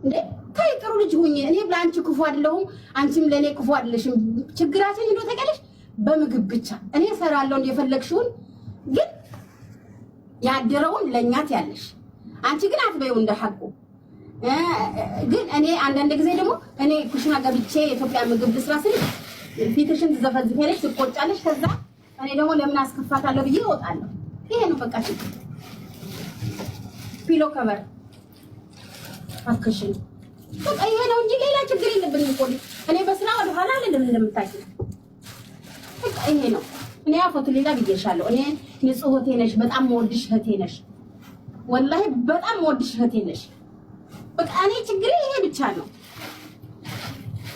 እንዴ ታይ ጥሩ ልጅ ሁኚ። እኔ ለአንቺ ክፉ አይደለሁም፣ አንቺም ለኔ ክፉ አይደለሽም። ችግራችን እንደው ተቀለሽ በምግብ ብቻ እኔ እሰራለሁ እንደፈለግሽውን፣ ግን ያደረውን ለኛት ያለሽ አንቺ ግን አትበይው እንደ ሐቁ። ግን እኔ አንዳንድ ጊዜ ደግሞ እኔ ኩሽና ገብቼ የኢትዮጵያ ምግብ ልስራ ስል ፊትሽን ትዘፈዝፊያለሽ፣ ትቆጫለሽ። ከዛ እኔ ደግሞ ለምን አስከፋታለሁ ብዬ እወጣለሁ። ይሄ ነው በቃ ችግር። ፒሎ ከበር አክሽን በቃ ይሄ ነው እንጂ ሌላ ችግር የለብንም እኮ። እኔ በስራ ወደ ኋላ አይደለም እንደምታውቂው። በቃ ይሄ ነው። እኔ አፎት ሌላ ብዬሻለሁ። እኔ ንጹህ እህቴ ነሽ፣ በጣም የምወድሽ እህቴ ነሽ። ወላሂ በጣም የምወድሽ እህቴ ነሽ። በቃ እኔ ችግሬ ይሄ ብቻ ነው።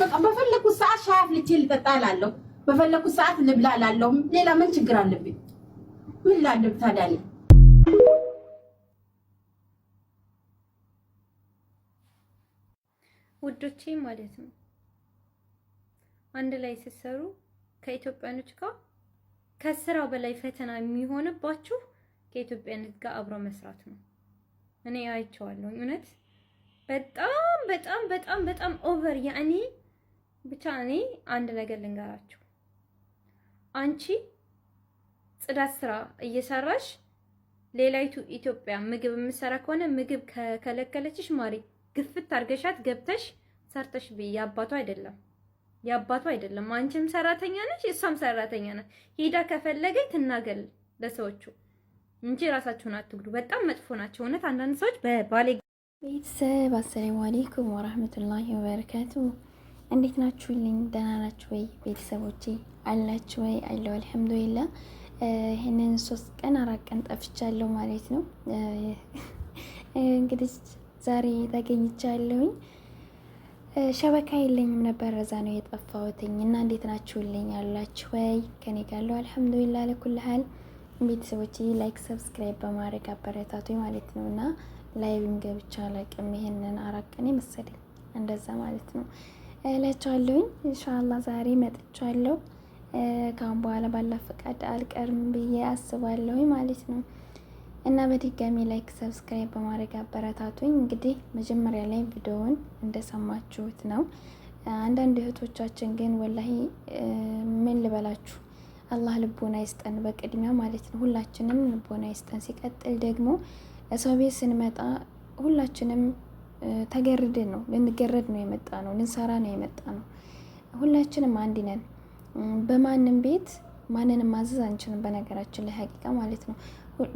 በቃ በፈለኩት ሰዓት ሻይ አፍልቼ ልጠጣ እላለሁ፣ በፈለኩት ሰዓት ልብላ እላለሁ። ሌላ ምን ችግር አለብኝ? ምን ላድርግ ታዲያ? እኔ ውዶቼ ማለት ነው አንድ ላይ ሲሰሩ ከኢትዮጵያኖች ጋር ከስራው በላይ ፈተና የሚሆንባችሁ ከኢትዮጵያኖች ጋር አብሮ መስራት ነው። እኔ አይቼዋለሁ። እውነት በጣም በጣም በጣም በጣም ኦቨር ያኔ ብቻ እኔ አንድ ነገር ልንገራችሁ። አንቺ ጽዳት ስራ እየሰራሽ ሌላይቱ ኢትዮጵያ ምግብ የምትሰራ ከሆነ ምግብ ከከለከለችሽ ማሪ ግፍት አድርገሻት ገብተሽ ሰርተሽ ብይ። ያባቱ አይደለም። አንቺም ሰራተኛ ነሽ፣ እሷም ሰራተኛ ናት። ሄዳ ከፈለገች ትናገል ለሰዎቹ እንጂ ራሳችሁን አትጉዱ። በጣም መጥፎ ናቸው እውነት አንዳንድ ሰዎች በባሌ ቤተሰብ። አሰላሙ አለይኩም ወራህመቱላሂ ወበረካቱ። እንዴት ናችሁልኝ? ደህና ናችሁ ወይ ቤተሰቦቼ? አላችሁ ወይ? አለው አልሐምዱሊላህ። ይሄንን 3 ቀን 4 ቀን ጠፍቻለሁ ማለት ነው። እንግዲህ ዛሬ ተገኝቻለሁኝ። ሸበካ የለኝም ነበር፣ እዛ ነው የጠፋሁትኝ። እና እንዴት ናችሁልኝ? አላችሁ ወይ? ከኔ ጋር አለው አልሐምዱሊላህ። ለኩል ሀል ቤተሰቦቼ ላይክ ሰብስክራይብ በማድረግ አበረታቱኝ ማለት ነው። እና ላይቭም ገብቻ አላውቅም። ይሄንን 4 ቀን መሰለኝ እንደዛ ማለት ነው እላችኋለሁኝ። ኢንሻአላህ ዛሬ መጥቻለሁ። ካሁን በኋላ ባላ ፈቃድ አልቀርም ብዬ አስባለሁ ማለት ነው። እና በድጋሚ ላይክ ሰብስክራይብ በማድረግ አበረታቱኝ። እንግዲህ መጀመሪያ ላይ ቪዲዮውን እንደሰማችሁት ነው። አንዳንድ እህቶቻችን ግን ወላሂ ምን ልበላችሁ፣ አላህ ልቦና ይስጠን በቅድሚያ ማለት ነው። ሁላችንም ልቦና ይስጠን። ሲቀጥል ደግሞ ሰው ቤት ስንመጣ ሁላችንም ተገርደን ነው፣ ልንገረድ ነው የመጣ ነው፣ ልንሰራ ነው የመጣ ነው። ሁላችንም አንድ ነን። በማንም ቤት ማንንም ማዘዝ አንችልም። በነገራችን ላይ ሀቂቃ ማለት ነው።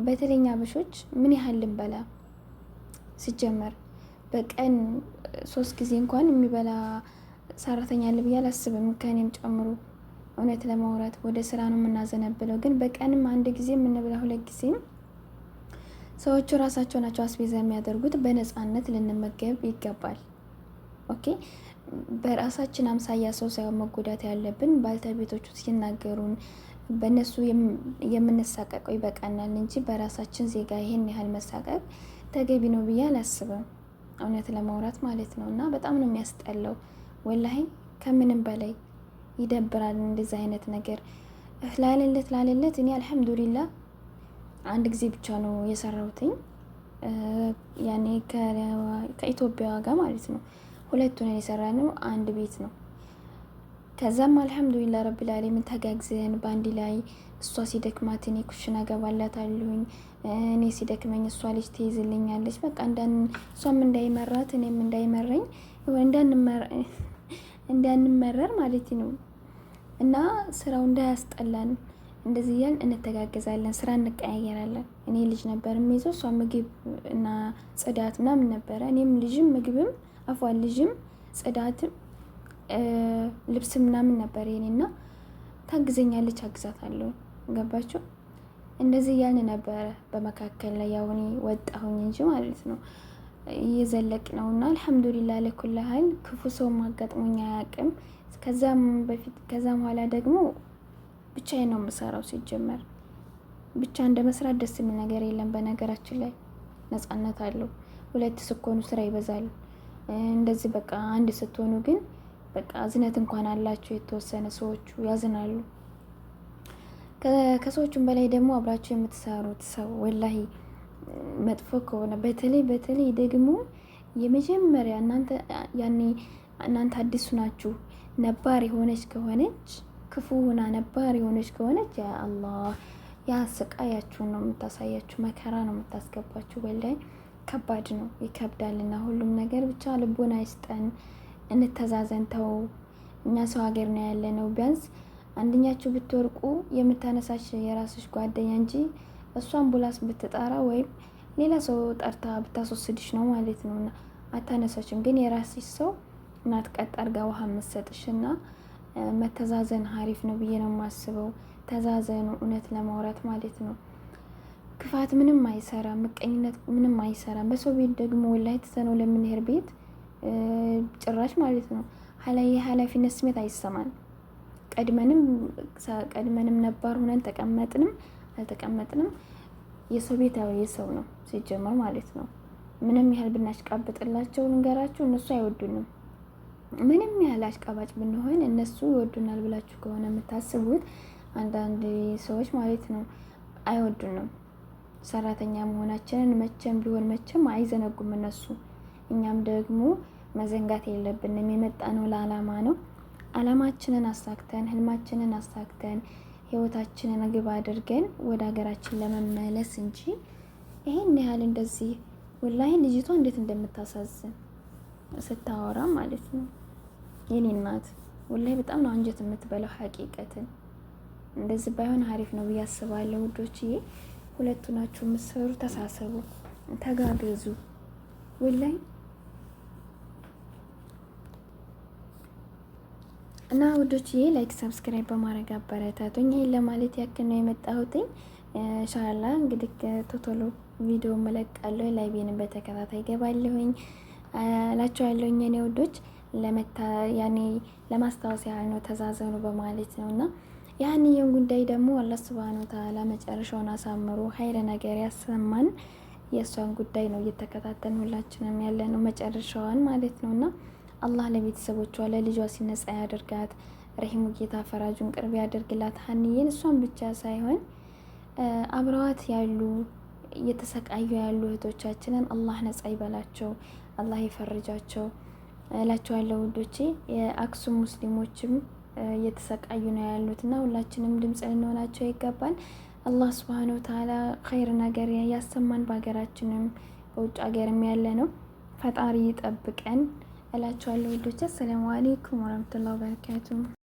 በተለኛ አበሾች ምን ያህል ልንበላ ሲጀመር በቀን 3 ጊዜ እንኳን የሚበላ ሰራተኛ አለ ብዬ አላስብም፣ ከኔም ጨምሮ። እውነት ለማውራት ወደ ስራ ነው የምናዘነብለው፣ ግን በቀንም 1 ጊዜ የምንበላ 2 ጊዜም ሰዎቹ ራሳቸው ናቸው አስቤዛ የሚያደርጉት። በነፃነት ልንመገብ ይገባል። ኦኬ፣ በራሳችን አምሳያ ሰው ሳይሆን መጎዳት ያለብን ባልተቤቶቹ ሲናገሩን በእነሱ የምንሳቀቀው ይበቃናል እንጂ በራሳችን ዜጋ ይሄን ያህል መሳቀቅ ተገቢ ነው ብዬ አላስብም፣ እውነት ለማውራት ማለት ነው። እና በጣም ነው የሚያስጠላው ወላሂ፣ ከምንም በላይ ይደብራል እንደዚህ አይነት ነገር። ላለለት እኔ አልሐምዱሊላህ 1 ጊዜ ብቻ ነው የሰራሁትኝ፣ ያኔ ከኢትዮጵያ ጋር ማለት ነው። 2 ነው የሰራነው፣ 1 ቤት ነው። ከዛም አልሐምዱሊላህ ረቢል ዓለሚን ተጋግዘን ባንዲ ላይ እሷ ሲደክማት እኔ ኩሽና ገባላታለሁኝ፣ እኔ ሲደክመኝ እሷ ልጅ ትይዝልኛለች። በቃ እሷም እንዳይመራት እኔም እንዳይመረኝ እንዳንመረር ማለት ነው። እና ስራው እንዳያስጠላን እንደዚህ እያልን እንተጋገዛለን፣ ስራ እንቀያየራለን። እኔ ልጅ ነበር የሚይዘው፣ እሷ ምግብ እና ጽዳት ምናምን ነበረ። እኔም ልጅም ምግብም አፏን ልጅም ጽዳትም ልብስ ምናምን ነበር የኔና ታግዘኛለች፣ አግዛታለሁ። ገባችሁ? እንደዚህ እያልን ነበረ። በመካከል ላይ ያው እኔ ወጣሁኝ እንጂ ማለት ነው እየዘለቅ ነውና አልሐምዱሊላህ ለኩል ሀል ክፉ ሰው ማጋጥሞኝ አያውቅም። ከዛም በኋላ ደግሞ ብቻዬን ነው የምሰራው። ሲጀመር ብቻ እንደ መስራት ደስ የሚል ነገር የለም። በነገራችን ላይ ነፃነት አለው። 2 ስትሆኑ ስራ ይበዛል። እንደዚህ በቃ 1 ስትሆኑ ግን በቃ እዝነት እንኳን አላችሁ። የተወሰነ ሰዎቹ ያዝናሉ። ከሰዎቹም በላይ ደግሞ አብራችሁ የምትሰሩት ሰው ወላሂ መጥፎ ከሆነ በተለይ ደግሞ የመጀመሪያ እናንተ አዲሱ ናችሁ። ነባር የሆነች ከሆነች ክፉ ሆና ነባር የሆነች ከሆነች ያ አላህ ያ ስቃያችሁን ነው የምታሳያችሁ፣ መከራ ነው የምታስገባችሁ። ወላሂ ከባድ ነው፣ ይከብዳልና ሁሉም ነገር ብቻ ልቦና ይስጠን። እንተዛዘን። ተው እኛ ሰው ሀገር ነው ያለ ነው። ቢያንስ አንደኛችሁ ብትወርቁ የምታነሳሽ የራስሽ ጓደኛ እንጂ እሷ አምቡላንስ ብትጠራ ወይም ሌላ ሰው ጠርታ ብታስወስድሽ ነው ማለት ነው። እና አታነሳሽም። ግን የራስሽ ሰው እናት ቀጥ አድርጋ ውሃ የምትሰጥሽና መተዛዘን ሀሪፍ ነው ብዬ ነው የማስበው። ተዛዘኑ፣ እውነት ለማውራት ማለት ነው። ክፋት ምንም አይሰራም፣ ምቀኝነት ምንም አይሰራም። በሰው ቤት ደግሞ ላይ ተሰነው ለምንሄድ ቤት ጭራሽ ማለት ነው ኃላፊነት ስሜት አይሰማን። ቀድመንም ነባር ሆነን ተቀመጥንም አልተቀመጥንም የሰው ቤት ያው የሰው ነው ሲጀመር ማለት ነው። ምንም ያህል ብናሽቃብጥላቸው ንገራችሁ እነሱ አይወዱንም። ምንም ያህል አሽቃባጭ ብንሆን እነሱ ይወዱናል ብላችሁ ከሆነ የምታስቡት አንዳንድ ሰዎች ማለት ነው አይወዱንም። ሰራተኛ መሆናችንን መቼም ቢሆን መቼም አይዘነጉም እነሱ። እኛም ደግሞ መዘንጋት የለብንም። የመጣ ነው ለዓላማ ነው። ዓላማችንን አሳክተን ህልማችንን አሳክተን ህይወታችንን ግብ አድርገን ወደ ሀገራችን ለመመለስ እንጂ ይሄን ያህል እንደዚህ ወላሂ ልጅቷ እንዴት እንደምታሳዝን ስታወራ ማለት ነው። የኔ እናት ወላሂ በጣም ነው አንጀት የምትበላው። ሀቂቀትን እንደዚህ ባይሆን አሪፍ ነው ብዬ አስባለሁ ውዶችዬ። ሁለቱ ናችሁ የምትሰሩ፣ ተሳሰቡ፣ ተጋገዙ። ወላሂ እና ውዶችዬ ላይክ ሰብስክራይብ በማድረግ አበረታቱኝ። ይሄን ለማለት ያክል ነው የመጣሁትኝ። ኢንሻአላህ እንግዲህ ቶቶሎ ቪዲዮ መለቃለሁ። ላይቬን በተከታታይ ገባለሁኝ እላችኋለሁ የኔ ውዶች። ለማስታወስ ያህል ነው ተዛዘኑ በማለት ነውና ያንየን ጉዳይ ደግሞ አላህ Subhanahu Wa Ta'ala መጨረሻውን አሳምሮ ኸይር ነገር ያሰማን። የሷን ጉዳይ ነው እየተከታተልን ሁላችንም ያለነው መጨረሻዋን ማለት ነውና አላህ ለቤተሰቦቿ ለልጇ ሲነጻ ያደርጋት። ረሂሙ ጌታ ፈራጁን ቅርብ ያደርግላት። ሀኒዬን እሷን ብቻ ሳይሆን አብረዋት ያሉ እየተሰቃዩ ያሉ እህቶቻችንን አላህ ነጻ ይበላቸው፣ አላህ ይፈርጃቸው እላችኋለሁ ውዶቼ። የአክሱም ሙስሊሞችም እየተሰቃዩ ነው ያሉትና ሁላችንም ድምጽ ልንሆናቸው ይገባል። አላህ Subhanahu Wa Ta'ala ኸይር ነገር ያሰማን። በሀገራችንም በውጭ ሀገርም ያለ ነው ፈጣሪ ይጠብቀን እላችኋለሁ ውዶቼ። ሰላም አለይኩም ወራህመቱላሂ ወበረካቱ።